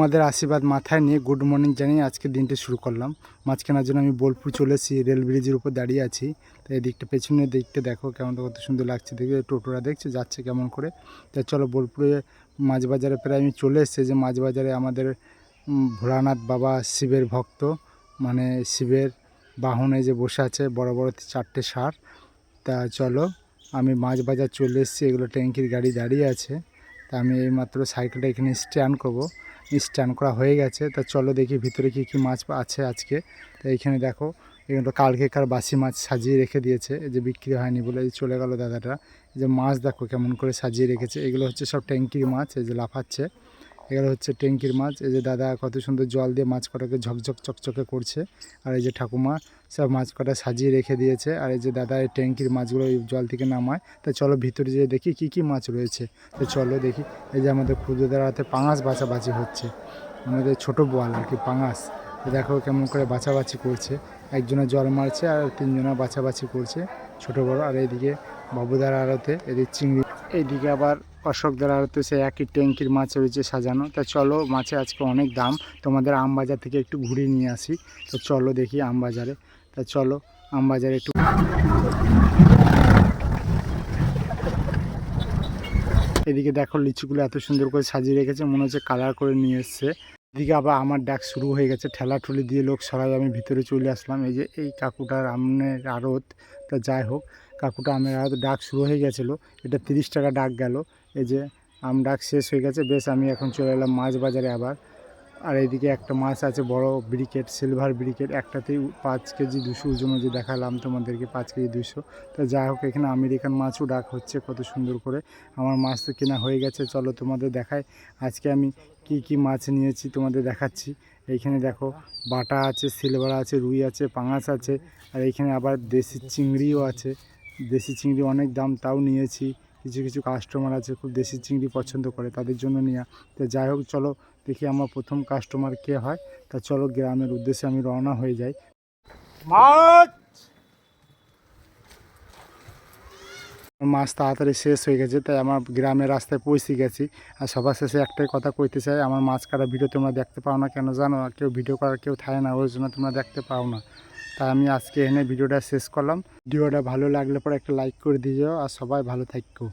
তোমাদের আশীর্বাদ মাথায় নিয়ে গুড মর্নিং জানিয়ে আজকে দিনটি শুরু করলাম। মাছ কেনার জন্য আমি বোলপুর চলে এসেছি, রেল ব্রিজের উপর দাঁড়িয়ে আছি। তো এই দিকটা পেছনের দিকটা দেখো কেমন কত সুন্দর লাগছে, দেখে টোটোরা দেখছে যাচ্ছে কেমন করে। তা চলো বোলপুরে মাছ বাজারে প্রায় আমি চলে এসেছি। যে মাছ বাজারে আমাদের ভোলানাথ বাবা শিবের ভক্ত, মানে শিবের বাহনে যে বসে আছে বড় বড় 4টে ষাঁড়। তা চলো আমি মাছ বাজার চলে এসেছি, এগুলো ট্যাঙ্কির গাড়ি দাঁড়িয়ে আছে। তা আমি এইমাত্র সাইকেলটা এখানে স্ট্যান্ড করবো, স্ট্যান্ড করা হয়ে গেছে। তা চলো দেখি ভিতরে কী কী মাছ আছে আজকে। তো এইখানে দেখো এগুলো কালকেকার বাসি মাছ সাজিয়ে রেখে দিয়েছে, এই যে বিক্রি হয়নি বলে এই চলে গেল দাদাটা। এই যে মাছ দেখো কেমন করে সাজিয়ে রেখেছে, এগুলো হচ্ছে সব ট্যাঙ্কির মাছ, এই যে লাফাচ্ছে এগুলো হচ্ছে ট্যাঙ্কির মাছ। এই যে দাদা কত সুন্দর জল দিয়ে মাছ কটাকে ঝকঝক চকচকে করছে। আর এই যে ঠাকুমা সব মাছ কটা সাজিয়ে রেখে দিয়েছে। আর এই যে দাদা এই ট্যাঙ্কির মাছগুলো এই জল থেকে নামায়। তা চলো ভিতরে যেয়ে দেখি কি কি মাছ রয়েছে। তো চলো দেখি। এই যে আমাদের ক্ষুদ্রদের হাতে পাঙাশ বাছাবাছি হচ্ছে, আমাদের ছোটো বোয়াল আর কি পাঙাশ। দেখো কেমন করে বাছাবাছি করছে, একজনের জল মারছে আর তিনজনের বাছাবাছি করছে ছোটো বড়ো। আর এইদিকে বাবুদার আড়তে এদিকে চিংড়ি, এইদিকে আবার অশোকদার আড়তে সে একই ট্যাঙ্কির মাছ রয়েছে সাজানো। তা চলো মাছে আজকে অনেক দাম, তোমাদের আমবাজার থেকে একটু ঘুরিয়ে নিয়ে আসি। তো চলো দেখি আমবাজারে। তা চলো আমবাজারে একটু। এদিকে দেখো লিচুগুলো এত সুন্দর করে সাজিয়ে রেখেছে, মনে হচ্ছে কালার করে নিয়ে এসছে। এদিকে আবার আমার ডাক শুরু হয়ে গেছে, ঠেলাঠুলি দিয়ে লোক সরাই আমি ভিতরে চলে আসলাম। এই যে এই কাকুটার আমের আড়ত। তা যাই হোক কাকুটা আমের আড়ত ডাক শুরু হয়ে গেছিলো, এটা 30 টাকা ডাক গেল। এই যে আম ডাক শেষ হয়ে গেছে, বেশ আমি এখন চলে এলাম মাছ বাজারে আবার। আর এইদিকে একটা মাছ আছে বড় ব্রিকেট, সিলভার ব্রিকেট, একটাতেই 5 কেজি 200 ওজন, যে দেখালাম তোমাদেরকে 5 কেজি 200। তো যাই হোক এখানে আমেরিকান মাছও ডাক হচ্ছে কত সুন্দর করে। আমার মাছ তো কেনা হয়ে গেছে, চলো তোমাদের দেখাই আজকে আমি কি কি মাছ নিয়েছি, তোমাদের দেখাচ্ছি। এইখানে দেখো বাটা আছে, সিলভার আছে, রুই আছে, পাঙাশ আছে। আর এইখানে আবার দেশি চিংড়িও আছে, দেশি চিংড়ি অনেক দাম তাও নিয়েছি। কিছু কিছু কাস্টমার আছে খুব দেশি চিংড়ি পছন্দ করে, তাদের জন্য নেওয়া। তো যাই হোক চলো দেখি আমার প্রথম কাস্টমার কে হয়। তা চলো গ্রামের উদ্দেশ্যে আমি রওনা হয়ে যাই। মাছ তাড়াতাড়ি শেষ হয়ে গেছে, তাই আমার গ্রামের রাস্তায় পৌঁছে গেছি। আর সবার শেষে একটাই কথা কইতে চাই, আমার মাছ কাটা ভিডিও তোমরা দেখতে পাও না কেন জানো? কেউ ভিডিও করার কেউ থাকে না, ওই জন্য তোমরা দেখতে পাও না। তাই আমি আজকে এখানে ভিডিওটা শেষ করলাম। ভিডিওটা ভালো লাগলে পরে একটা লাইক করে দিও, আর সবাই ভালো থাকো।